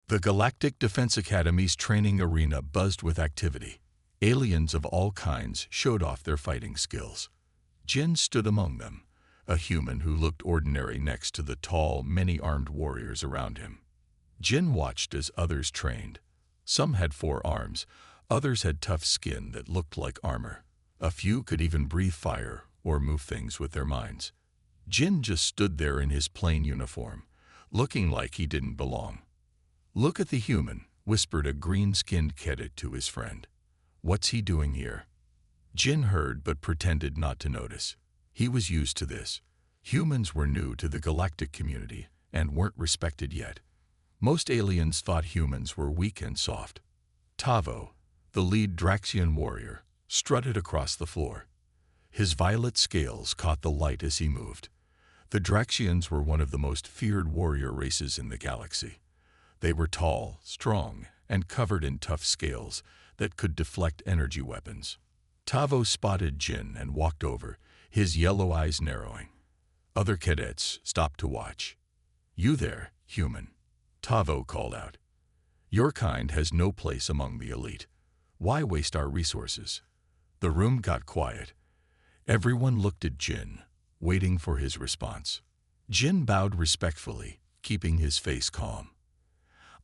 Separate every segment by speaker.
Speaker 1: The Galactic Defense Academy's training arena buzzed with activity. Aliens of all kinds showed off their fighting skills. Jin stood among them, a human who looked ordinary next to the tall, many-armed warriors around him. Jin watched as others trained. Some had 4 arms, others had tough skin that looked like armor. A few could even breathe fire or move things with their minds. Jin just stood there in his plain uniform, looking like he didn't belong. "Look at the human," whispered a green-skinned cadet to his friend. "What's he doing here?" Jin heard but pretended not to notice. He was used to this. Humans were new to the galactic community and weren't respected yet. Most aliens thought humans were weak and soft. Tavo, the lead Draxian warrior, strutted across the floor. His violet scales caught the light as he moved. The Draxians were one of the most feared warrior races in the galaxy. They were tall, strong, and covered in tough scales that could deflect energy weapons. Tavo spotted Jin and walked over, his yellow eyes narrowing. Other cadets stopped to watch. "You there, human," Tavo called out. "Your kind has no place among the elite. Why waste our resources?" The room got quiet. Everyone looked at Jin, waiting for his response. Jin bowed respectfully, keeping his face calm.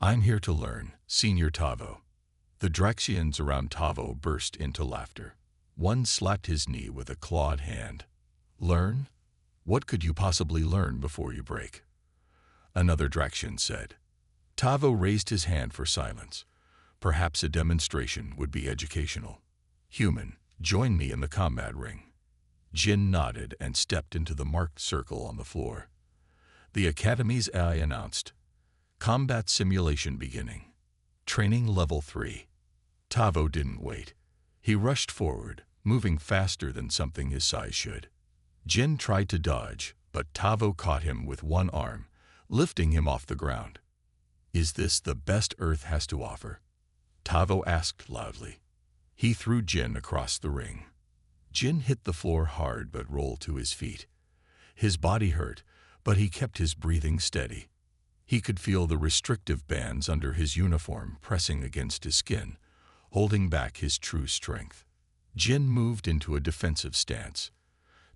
Speaker 1: "I'm here to learn, Senior Tavo." The Draxians around Tavo burst into laughter. One slapped his knee with a clawed hand. "Learn? What could you possibly learn before you break?" Another Draxian said. Tavo raised his hand for silence. Perhaps a demonstration would be educational. "Human, join me in the combat ring." Jin nodded and stepped into the marked circle on the floor. The Academy's AI announced, "Combat simulation beginning. Training level 3. Tavo didn't wait. He rushed forward, moving faster than something his size should. Jin tried to dodge, but Tavo caught him with one arm, lifting him off the ground. "Is this the best Earth has to offer?" Tavo asked loudly. He threw Jin across the ring. Jin hit the floor hard but rolled to his feet. His body hurt, but he kept his breathing steady. He could feel the restrictive bands under his uniform pressing against his skin, holding back his true strength. Jin moved into a defensive stance.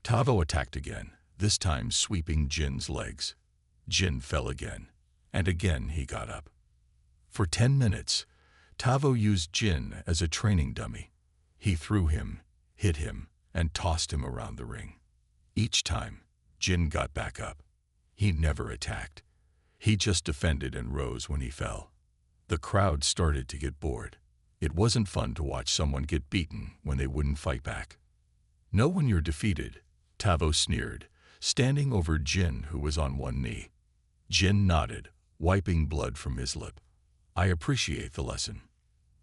Speaker 1: Tavo attacked again, this time sweeping Jin's legs. Jin fell again, and again he got up. For 10 minutes, Tavo used Jin as a training dummy. He threw him, hit him, and tossed him around the ring. Each time, Jin got back up. He never attacked. He just defended and rose when he fell. The crowd started to get bored. It wasn't fun to watch someone get beaten when they wouldn't fight back. "Know when you're defeated," Tavo sneered, standing over Jin, who was on one knee. Jin nodded, wiping blood from his lip. "I appreciate the lesson."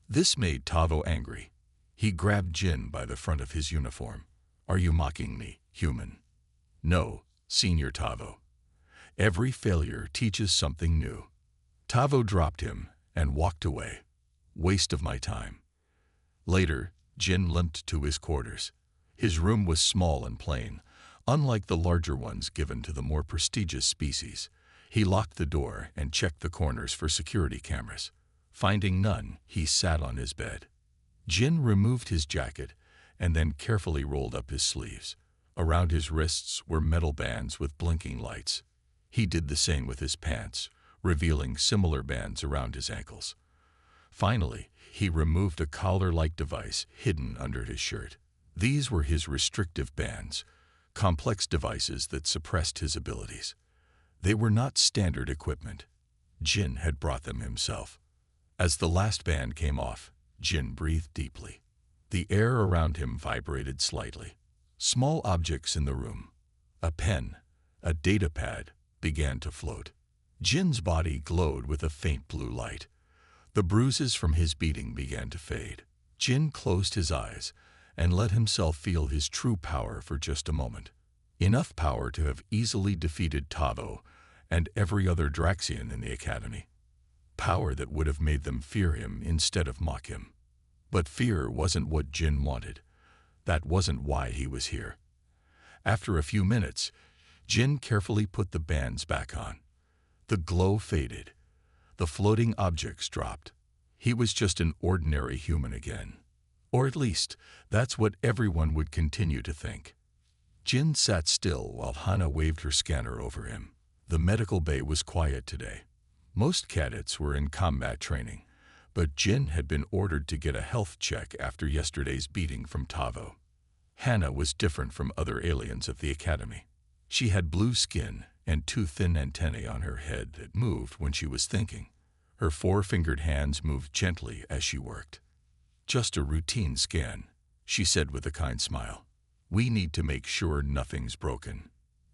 Speaker 1: This made Tavo angry. He grabbed Jin by the front of his uniform. "Are you mocking me, human?" "No, Senior Tavo. Every failure teaches something new." Tavo dropped him and walked away. "Waste of my time." Later, Jin limped to his quarters. His room was small and plain, unlike the larger ones given to the more prestigious species. He locked the door and checked the corners for security cameras. Finding none, he sat on his bed. Jin removed his jacket and then carefully rolled up his sleeves. Around his wrists were metal bands with blinking lights. He did the same with his pants, revealing similar bands around his ankles. Finally, he removed a collar-like device hidden under his shirt. These were his restrictive bands, complex devices that suppressed his abilities. They were not standard equipment. Jin had brought them himself. As the last band came off, Jin breathed deeply. The air around him vibrated slightly. Small objects in the room, a pen, a data pad, began to float. Jin's body glowed with a faint blue light. The bruises from his beating began to fade. Jin closed his eyes and let himself feel his true power for just a moment. Enough power to have easily defeated Tavo and every other Draxian in the Academy. Power that would have made them fear him instead of mock him. But fear wasn't what Jin wanted. That wasn't why he was here. After a few minutes, Jin carefully put the bands back on. The glow faded. The floating objects dropped. He was just an ordinary human again. Or at least, that's what everyone would continue to think. Jin sat still while Hana waved her scanner over him. The medical bay was quiet today. Most cadets were in combat training, but Jin had been ordered to get a health check after yesterday's beating from Tavo. Hana was different from other aliens of the academy. She had blue skin and two thin antennae on her head that moved when she was thinking. Her four-fingered hands moved gently as she worked. "Just a routine scan," she said with a kind smile. "We need to make sure nothing's broken."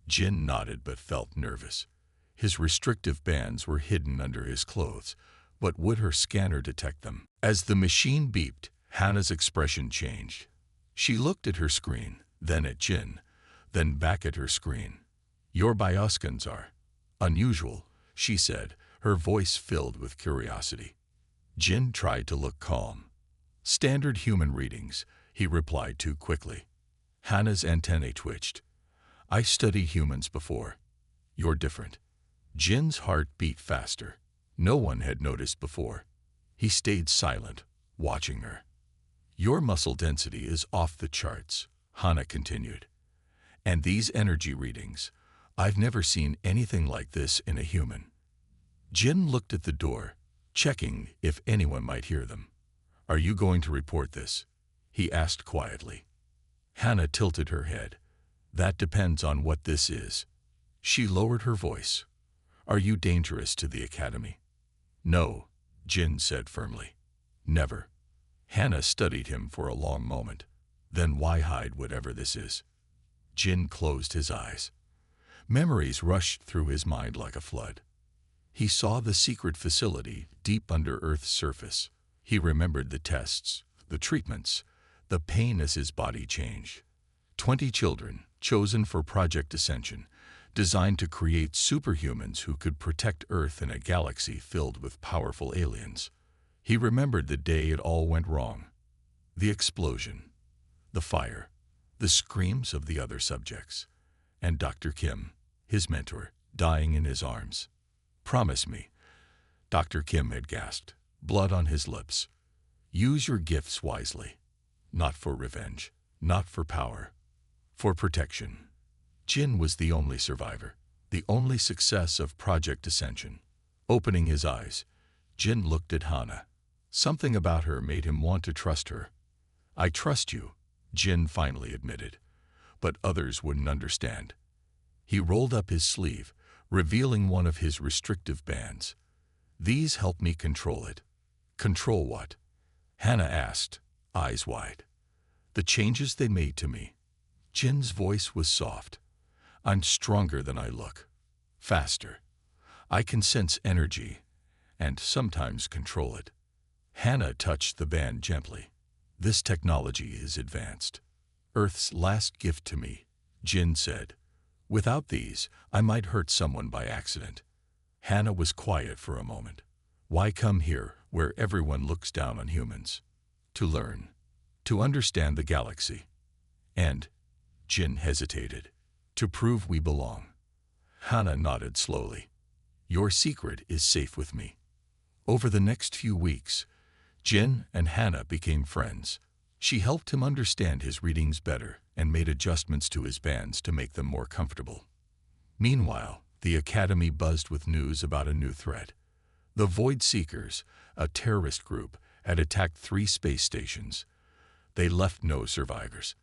Speaker 1: Jin nodded but felt nervous. His restrictive bands were hidden under his clothes, but would her scanner detect them? As the machine beeped, Hana's expression changed. She looked at her screen, then at Jin, then back at her screen. "Your bioscans are unusual," she said, her voice filled with curiosity. Jin tried to look calm. "Standard human readings," he replied too quickly. Hana's antennae twitched. "I studied humans before. You're different." Jin's heart beat faster. No one had noticed before. He stayed silent, watching her. "Your muscle density is off the charts," Hana continued. "And these energy readings, I've never seen anything like this in a human." Jin looked at the door, checking if anyone might hear them. "Are you going to report this?" he asked quietly. Hana tilted her head. "That depends on what this is." She lowered her voice. "Are you dangerous to the academy?" "No," Jin said firmly. "Never." Hana studied him for a long moment. "Then why hide whatever this is?" Jin closed his eyes. Memories rushed through his mind like a flood. He saw the secret facility deep under Earth's surface. He remembered the tests, the treatments, the pain as his body changed. 20 children, chosen for Project Ascension, designed to create superhumans who could protect Earth in a galaxy filled with powerful aliens. He remembered the day it all went wrong. The explosion, the fire, the screams of the other subjects, and Dr. Kim, his mentor, dying in his arms. "Promise me," Dr. Kim had gasped, blood on his lips. "Use your gifts wisely. Not for revenge, not for power, for protection." Jin was the only survivor, the only success of Project Ascension. Opening his eyes, Jin looked at Hana. Something about her made him want to trust her. "I trust you," Jin finally admitted, "but others wouldn't understand." He rolled up his sleeve, revealing one of his restrictive bands. "These help me control it." "Control what?" Hana asked, eyes wide. "The changes they made to me." Jin's voice was soft. "I'm stronger than I look. Faster. I can sense energy, and sometimes control it." Hana touched the band gently. "This technology is advanced. Earth's last gift to me," Jin said. "Without these, I might hurt someone by accident." Hana was quiet for a moment. Why come here, where everyone looks down on humans? To learn. To understand the galaxy. And, Jin hesitated, to prove we belong. Hana nodded slowly. "Your secret is safe with me." Over the next few weeks, Jin and Hana became friends. She helped him understand his readings better and made adjustments to his bands to make them more comfortable. Meanwhile, the academy buzzed with news about a new threat. The Void Seekers, a terrorist group, had attacked 3 space stations. They left no survivors.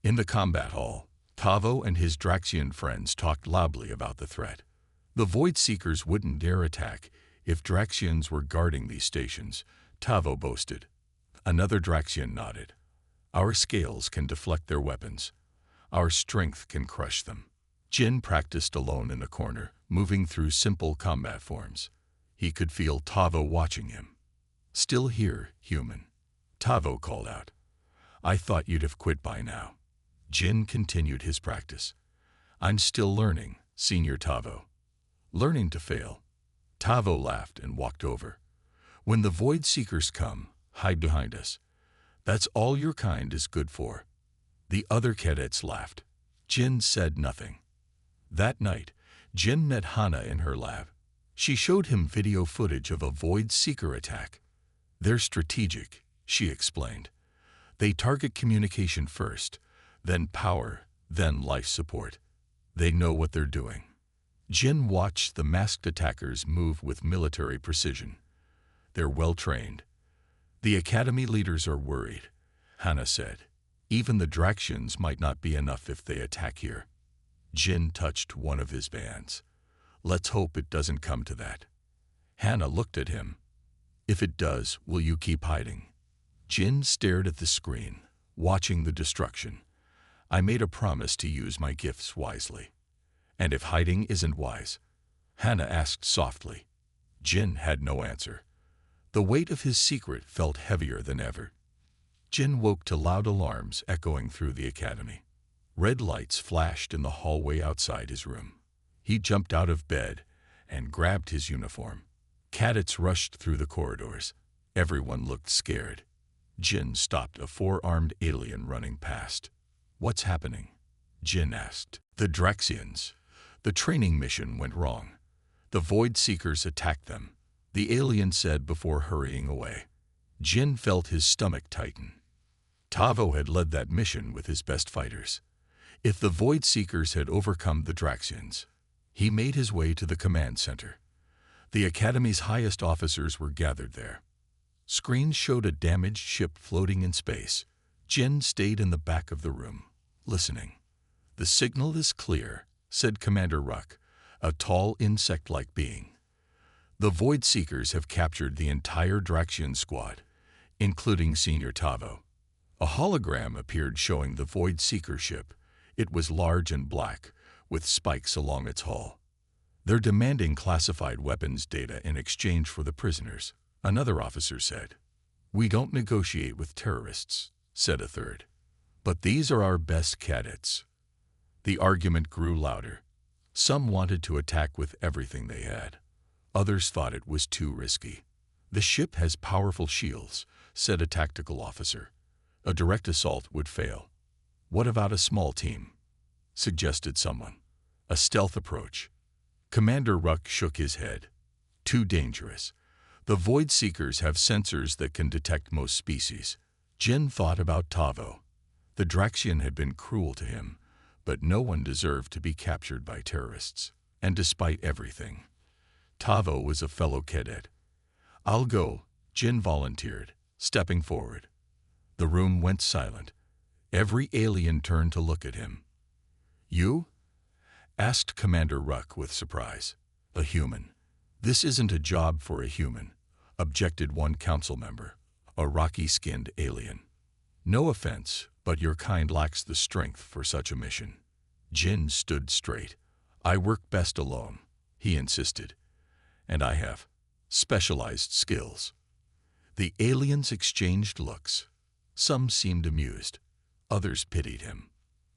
Speaker 1: In the combat hall, Tavo and his Draxian friends talked loudly about the threat. The Void Seekers wouldn't dare attack if Draxians were guarding these stations, Tavo boasted. Another Draxian nodded. "Our scales can deflect their weapons. Our strength can crush them." Jin practiced alone in a corner, moving through simple combat forms. He could feel Tavo watching him. "Still here, human," Tavo called out. "I thought you'd have quit by now." Jin continued his practice. "I'm still learning, Senior Tavo." "Learning to fail." Tavo laughed and walked over. "When the Void Seekers come, hide behind us. That's all your kind is good for." The other cadets laughed. Jin said nothing. That night, Jin met Hana in her lab. She showed him video footage of a Void Seeker attack. "They're strategic," she explained. "They target communication first, then power, then life support. They know what they're doing." Jin watched the masked attackers move with military precision. "They're well-trained." "The Academy leaders are worried," Hannah said. "Even the Draxians might not be enough if they attack here." Jin touched one of his bands. "Let's hope it doesn't come to that." Hannah looked at him. "If it does, will you keep hiding?" Jin stared at the screen, watching the destruction. "I made a promise to use my gifts wisely." "And if hiding isn't wise?" Hannah asked softly. Jin had no answer. The weight of his secret felt heavier than ever. Jin woke to loud alarms echoing through the academy. Red lights flashed in the hallway outside his room. He jumped out of bed and grabbed his uniform. Cadets rushed through the corridors. Everyone looked scared. Jin stopped a four-armed alien running past. "What's happening?" Jin asked. "The Draxians. The training mission went wrong. The Void Seekers attacked them," the alien said before hurrying away. Jin felt his stomach tighten. Tavo had led that mission with his best fighters. If the Void Seekers had overcome the Draxians, he made his way to the command center. The Academy's highest officers were gathered there. Screens showed a damaged ship floating in space. Jin stayed in the back of the room, listening. "The signal is clear," said Commander Ruck, a tall insect-like being. "The Void Seekers have captured the entire Draxian squad, including Senior Tavo." A hologram appeared showing the Void Seeker ship. It was large and black, with spikes along its hull. "They're demanding classified weapons data in exchange for the prisoners," another officer said. "We don't negotiate with terrorists," said a third. "But these are our best cadets." The argument grew louder. Some wanted to attack with everything they had. Others thought it was too risky. "The ship has powerful shields," said a tactical officer. "A direct assault would fail." "What about a small team?" suggested someone. "A stealth approach." Commander Ruck shook his head. "Too dangerous. The Void Seekers have sensors that can detect most species." Jin thought about Tavo. The Draxian had been cruel to him, but no one deserved to be captured by terrorists. And despite everything, Tavo was a fellow cadet. "I'll go," Jin volunteered, stepping forward. The room went silent. Every alien turned to look at him. "You?" asked Commander Ruck with surprise. "A human." "This isn't a job for a human," objected one council member, a rocky-skinned alien. "No offense, but your kind lacks the strength for such a mission." Jin stood straight. "I work best alone," he insisted. "And I have specialized skills." The aliens exchanged looks. Some seemed amused. Others pitied him.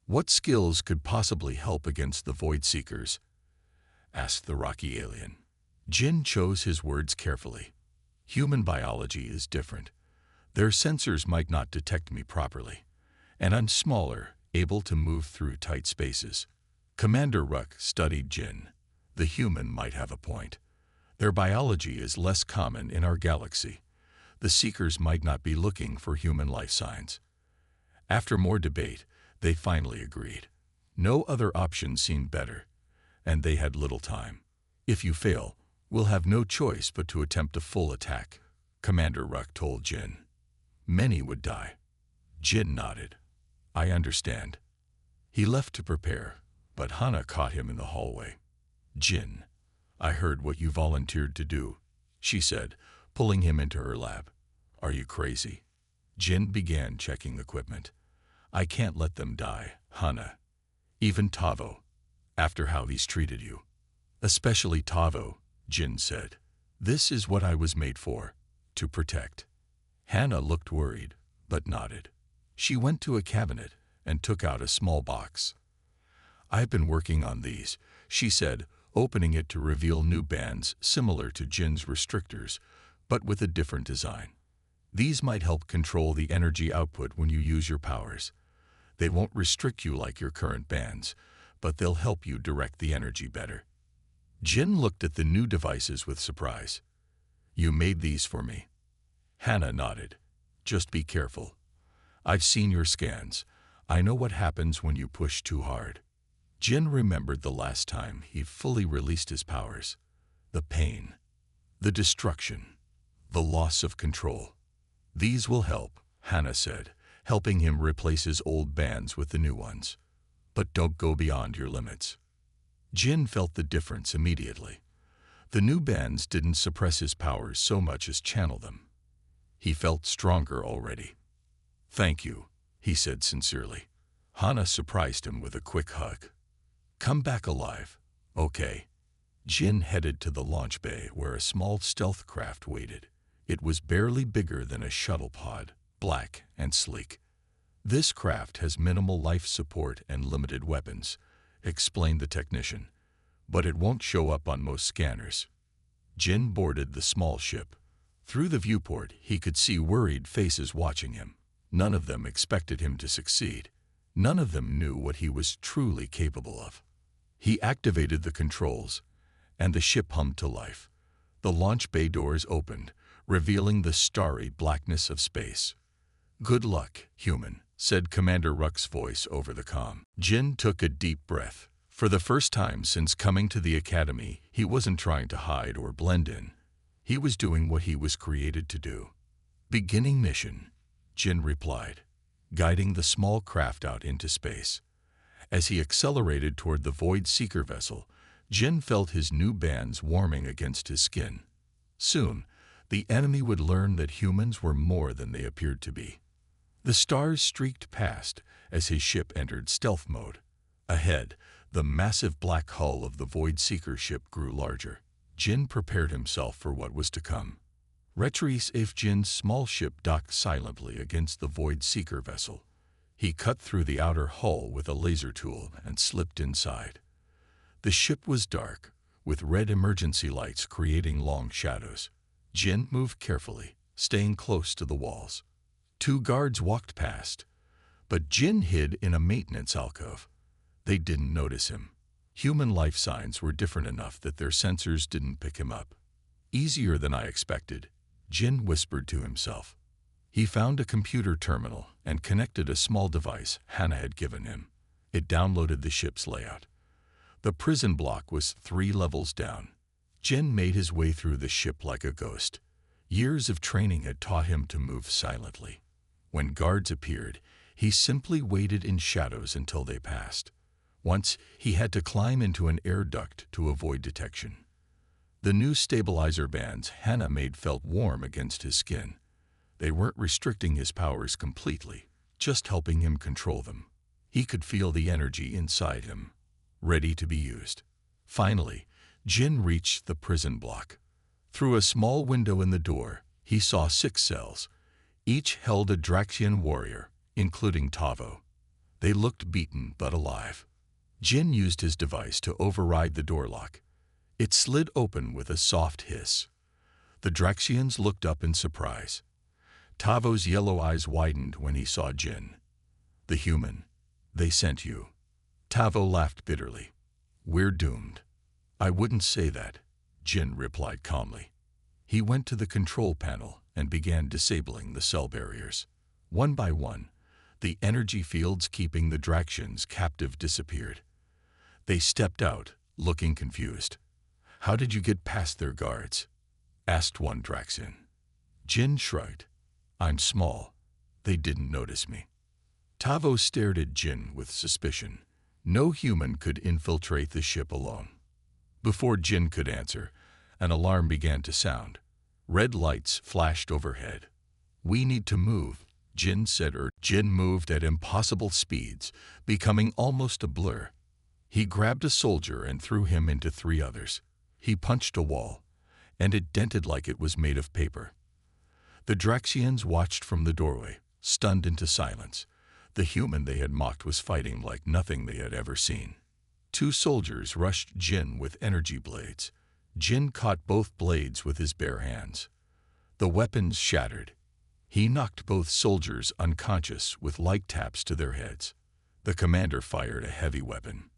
Speaker 1: "What skills could possibly help against the Void Seekers?" asked the rocky alien. Jin chose his words carefully. "Human biology is different. Their sensors might not detect me properly. And I'm smaller, able to move through tight spaces." Commander Ruck studied Jin. The human might have a point. Their biology is less common in our galaxy. The Seekers might not be looking for human life signs. After more debate, they finally agreed. No other option seemed better, and they had little time. "If you fail, we'll have no choice but to attempt a full attack," Commander Ruck told Jin. "Many would die." Jin nodded. "I understand." He left to prepare, but Hannah caught him in the hallway. "Jin, I heard what you volunteered to do," she said, pulling him into her lab. "Are you crazy?" Jin began checking equipment. "I can't let them die, Hannah. Even Tavo, after how he's treated you." "Especially Tavo," Jin said. "This is what I was made for, to protect." Hannah looked worried, but nodded. She went to a cabinet and took out a small box. "I've been working on these," she said, opening it to reveal new bands similar to Jin's restrictors, but with a different design. "These might help control the energy output when you use your powers. They won't restrict you like your current bands, but they'll help you direct the energy better." Jin looked at the new devices with surprise. "You made these for me?" Hannah nodded. "Just be careful. I've seen your scans. I know what happens when you push too hard." Jin remembered the last time he fully released his powers. The pain, the destruction, the loss of control. "These will help," Hannah said, helping him replace his old bands with the new ones. "But don't go beyond your limits." Jin felt the difference immediately. The new bands didn't suppress his powers so much as channel them. He felt stronger already. "Thank you," he said sincerely. Hannah surprised him with a quick hug. "Come back alive." "Okay." Jin headed to the launch bay where a small stealth craft waited. It was barely bigger than a shuttle pod, black and sleek. "This craft has minimal life support and limited weapons," explained the technician, "but it won't show up on most scanners." Jin boarded the small ship. Through the viewport, he could see worried faces watching him. None of them expected him to succeed. None of them knew what he was truly capable of. He activated the controls, and the ship hummed to life. The launch bay doors opened, revealing the starry blackness of space. "Good luck, human," said Commander Ruck's voice over the comm. Jin took a deep breath. For the first time since coming to the academy, he wasn't trying to hide or blend in. He was doing what he was created to do. "Beginning mission," Jin replied, guiding the small craft out into space. As he accelerated toward the Void Seeker vessel, Jin felt his new bands warming against his skin. Soon, the enemy would learn that humans were more than they appeared to be. The stars streaked past as his ship entered stealth mode. Ahead, the massive black hull of the Void Seeker ship grew larger. Jin prepared himself for what was to come. Retrice if Jin's small ship docked silently against the Void Seeker vessel. He cut through the outer hull with a laser tool and slipped inside. The ship was dark, with red emergency lights creating long shadows. Jin moved carefully, staying close to the walls. 2 guards walked past, but Jin hid in a maintenance alcove. They didn't notice him. Human life signs were different enough that their sensors didn't pick him up. "Easier than I expected," Jin whispered to himself. He found a computer terminal and connected a small device Hannah had given him. It downloaded the ship's layout. The prison block was 3 levels down. Jin made his way through the ship like a ghost. Years of training had taught him to move silently. When guards appeared, he simply waited in shadows until they passed. Once, he had to climb into an air duct to avoid detection. The new stabilizer bands Hannah made felt warm against his skin. They weren't restricting his powers completely, just helping him control them. He could feel the energy inside him, ready to be used. Finally, Jin reached the prison block. Through a small window in the door, he saw 6 cells. Each held a Draxian warrior, including Tavo. They looked beaten but alive. Jin used his device to override the door lock. It slid open with a soft hiss. The Draxians looked up in surprise. Tavo's yellow eyes widened when he saw Jin. "The human. They sent you." Tavo laughed bitterly. "We're doomed." "I wouldn't say that," Jin replied calmly. He went to the control panel and began disabling the cell barriers. One by one, the energy fields keeping the Draxians captive disappeared. They stepped out, looking confused. "How did you get past their guards?" asked one Draxian. Jin shrugged. "I'm small. They didn't notice me." Tavo stared at Jin with suspicion. No human could infiltrate the ship alone. Before Jin could answer, an alarm began to sound. Red lights flashed overhead. "We need to move," Jin said. Jin moved at impossible speeds, becoming almost a blur. He grabbed a soldier and threw him into 3 others. He punched a wall, and it dented like it was made of paper. The Draxians watched from the doorway, stunned into silence. The human they had mocked was fighting like nothing they had ever seen. 2 soldiers rushed Jin with energy blades. Jin caught both blades with his bare hands. The weapons shattered. He knocked both soldiers unconscious with light taps to their heads. The commander fired a heavy weapon.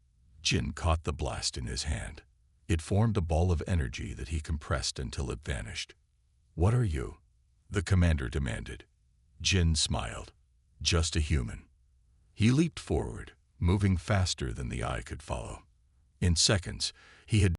Speaker 1: Jin caught the blast in his hand. It formed a ball of energy that he compressed until it vanished. "What are you?" the commander demanded. Jin smiled. "Just a human." He leaped forward, moving faster than the eye could follow. In seconds, he had